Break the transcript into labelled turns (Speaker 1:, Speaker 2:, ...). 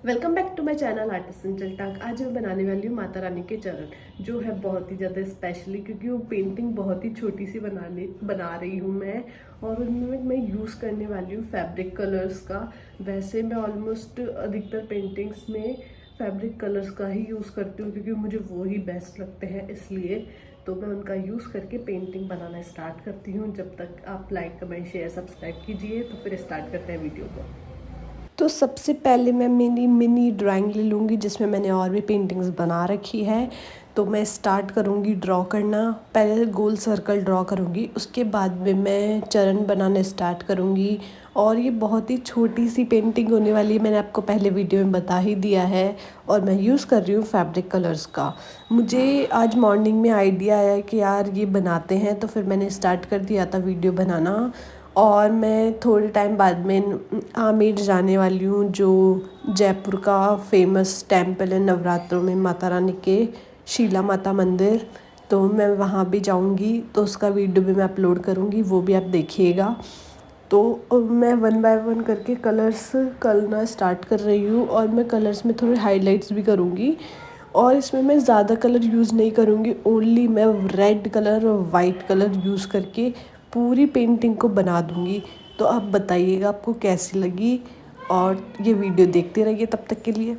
Speaker 1: Welcome back to my channel artist talk. आज मैं बनाने वाली हूँ माता रानी के चरण, जो है बहुत ही ज़्यादा स्पेशली, क्योंकि वो पेंटिंग बहुत ही छोटी सी बना रही हूँ मैं। और उनमें मैं यूज़ करने वाली हूँ फैब्रिक कलर्स का। वैसे मैं ऑलमोस्ट अधिकतर पेंटिंग्स में फैब्रिक कलर्स का ही यूज़ करती हूँ, क्योंकि मुझे वो ही बेस्ट लगते हैं। इसलिए तो मैं उनका यूज़ करके पेंटिंग बनाना स्टार्ट करती हूँ। जब तक आप लाइक कमेंट शेयर सब्सक्राइब कीजिए, तो फिर स्टार्ट करते हैं वीडियो को। तो सबसे पहले मैं मिनी ड्राइंग ले लूँगी, जिसमें मैंने और भी पेंटिंग्स बना रखी है। तो मैं स्टार्ट करूँगी ड्रॉ करना। पहले गोल सर्कल ड्रॉ करूँगी, उसके बाद में मैं चरण बनाना स्टार्ट करूँगी। और ये बहुत ही छोटी सी पेंटिंग होने वाली है, मैंने आपको पहले वीडियो में बता ही दिया है। और मैं यूज़ कर रही हूँ फैब्रिक कलर्स का। मुझे आज मॉर्निंग में आइडिया आया कि यार ये बनाते हैं, तो फिर मैंने स्टार्ट कर दिया था वीडियो बनाना। और मैं थोड़े टाइम बाद में आमेर जाने वाली हूँ, जो जयपुर का फेमस टेम्पल है नवरात्रों में, माता रानी के शीला माता मंदिर। तो मैं वहाँ भी जाऊँगी, तो उसका वीडियो भी मैं अपलोड करूँगी, वो भी आप देखिएगा। तो मैं वन बाय वन करके कलर्स करना स्टार्ट कर रही हूँ। और मैं कलर्स में थोड़े हाइलाइट्स भी करूँगी। और इसमें मैं ज़्यादा कलर यूज़ नहीं करूँगी, ओनली मैं रेड कलर और वाइट कलर यूज़ करके पूरी पेंटिंग को बना दूँगी। तो आप बताइएगा आपको कैसी लगी, और ये वीडियो देखते रहिए तब तक के लिए।